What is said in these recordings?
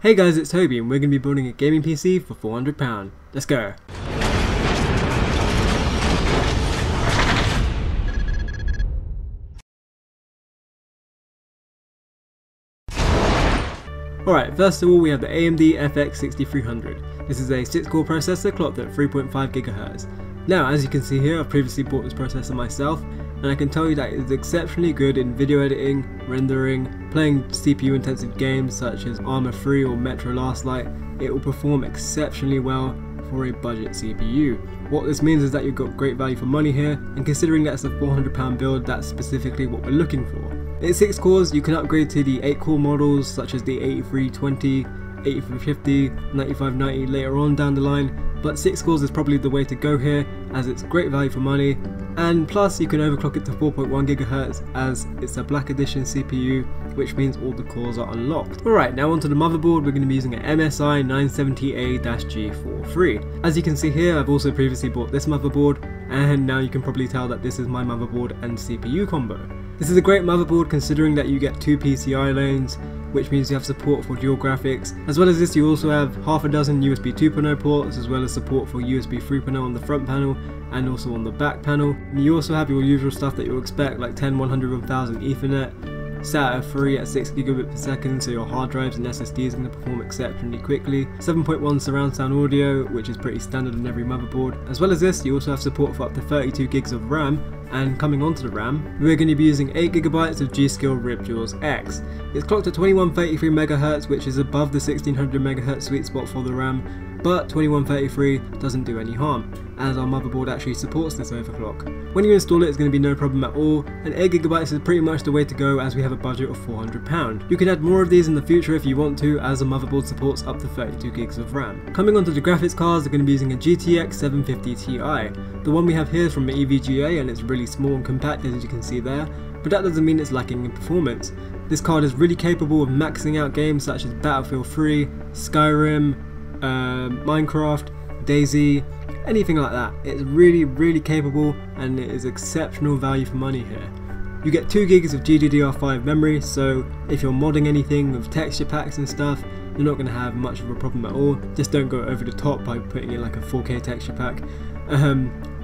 Hey guys, it's Toby and we're going to be building a gaming PC for £400. Let's go! Alright, first of all we have the AMD FX 6300. This is a 6-core processor clocked at 3.5 GHz. Now, as you can see here, I've previously bought this processor myself, and I can tell you that it is exceptionally good in video editing, rendering, playing CPU intensive games such as Arma 3 or Metro Last Light. It will perform exceptionally well for a budget CPU. What this means is that you've got great value for money here, and considering that's a £400 build, that's specifically what we're looking for. It's 6 cores, you can upgrade to the 8 core models such as the 8320, 8350, 9590 later on down the line, but 6 cores is probably the way to go here as it's great value for money, and plus you can overclock it to 4.1 GHz as it's a Black Edition CPU, which means all the cores are unlocked. Alright, now onto the motherboard. We're going to be using an MSI 970A-G43. As you can see here, I've also previously bought this motherboard, and now you can probably tell that this is my motherboard and CPU combo. This is a great motherboard considering that you get 2 PCI lanes, which means you have support for dual graphics. As well as this, you also have half a dozen USB 2.0 ports, as well as support for USB 3.0 on the front panel and also on the back panel. And you also have your usual stuff that you'll expect, like 10, 100, 1000 Ethernet, SATA 3 at 6 gigabit per second, so your hard drives and SSDs are going to perform exceptionally quickly. 7.1 surround sound audio, which is pretty standard on every motherboard. As well as this, you also have support for up to 32 gigs of RAM, and coming onto the RAM, we're going to be using 8 GB of G.Skill Ripjaws X. It's clocked at 2133 MHz, which is above the 1600 MHz sweet spot for the RAM, but 2133 doesn't do any harm, as our motherboard actually supports this overclock. When you install it, it's going to be no problem at all, and 8 GB is pretty much the way to go as we have a budget of £400. You can add more of these in the future if you want to, as the motherboard supports up to 32 gigs of RAM. Coming onto the graphics cards, we're going to be using a GTX 750 Ti. The one we have here is from the EVGA, and it's really small and compact as you can see there, but that doesn't mean it's lacking in performance. This card is really capable of maxing out games such as Battlefield 3, Skyrim, Minecraft, DayZ, anything like that. It's really capable, and it is exceptional value for money here. You get 2 gigs of GDDR5 memory, so if you're modding anything with texture packs and stuff, you're not going to have much of a problem at all. Just don't go over the top by putting in like a 4K texture pack.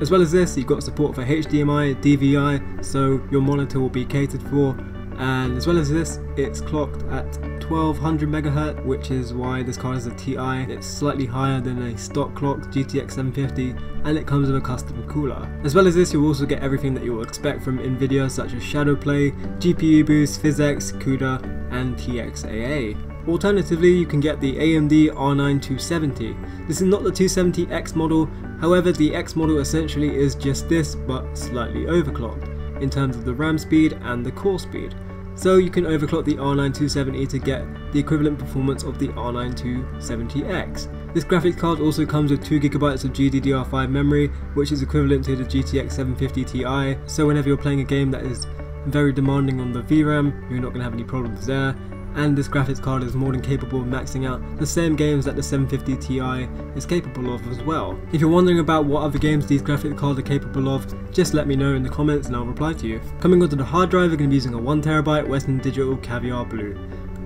As well as this, you've got support for HDMI, DVI, so your monitor will be catered for. And as well as this, it's clocked at 1200 MHz, which is why this card is a TI. It's slightly higher than a stock clocked GTX 750, and it comes with a custom cooler. As well as this, you'll also get everything that you'll expect from Nvidia, such as Shadow Play, GPU boost, PhysX, CUDA, and TXAA. Alternatively, you can get the AMD R9 270. This is not the 270X model, however the X model essentially is just this, but slightly overclocked in terms of the RAM speed and the core speed. So you can overclock the R9 270 to get the equivalent performance of the R9 270X. This graphics card also comes with 2 GB of GDDR5 memory, which is equivalent to the GTX 750 Ti, so whenever you're playing a game that is very demanding on the VRAM, you're not going to have any problems there. And this graphics card is more than capable of maxing out the same games that the 750 Ti is capable of as well. If you're wondering about what other games these graphics cards are capable of, just let me know in the comments and I'll reply to you. Coming onto the hard drive, we're going to be using a 1TB Western Digital Caviar Blue.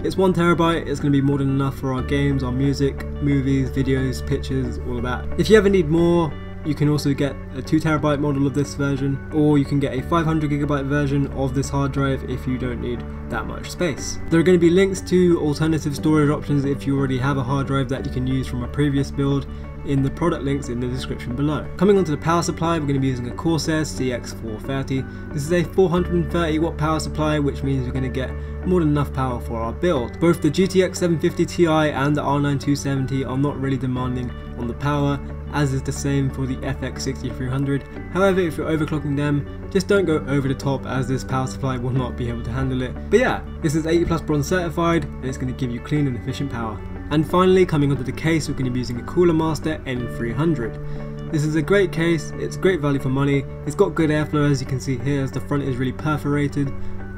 It's 1TB, it's going to be more than enough for our games, our music, movies, videos, pictures, all of that. If you ever need more, you can also get a 2TB model of this version, or you can get a 500GB version of this hard drive if you don't need that much space. There are going to be links to alternative storage options if you already have a hard drive that you can use from a previous build in the product links in the description below. Coming onto the power supply, we're going to be using a Corsair CX430. This is a 430 watt power supply, which means we're going to get more than enough power for our build. Both the GTX 750 Ti and the R9 270 are not really demanding on the power, as is the same for the FX 6300. However, if you're overclocking them, just don't go over the top, as this power supply will not be able to handle it. But yeah, this is 80+ bronze certified, and it's going to give you clean and efficient power. And finally, coming onto the case, we're going to be using a Cooler Master N300. This is a great case, it's great value for money, it's got good airflow as you can see here, as the front is really perforated.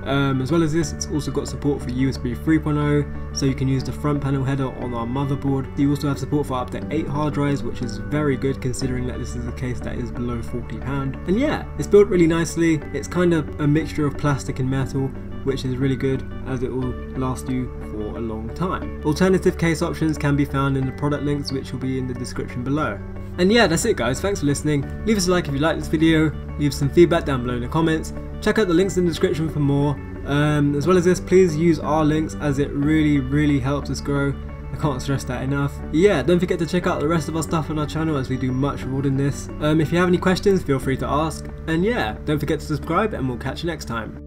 As well as this, it's also got support for USB 3.0, so you can use the front panel header on our motherboard. You also have support for up to 8 hard drives, which is very good considering that this is a case that is below £40. And yeah, it's built really nicely. It's kind of a mixture of plastic and metal, which is really good as it will last you for a long time. Alternative case options can be found in the product links, which will be in the description below. And yeah, that's it guys, thanks for listening. Leave us a like if you like this video, leave some feedback down below in the comments, check out the links in the description for more. As well as this, please use our links as it really helps us grow. I can't stress that enough. Yeah, don't forget to check out the rest of our stuff on our channel as we do much more than this. If you have any questions, feel free to ask. And yeah, don't forget to subscribe and we'll catch you next time.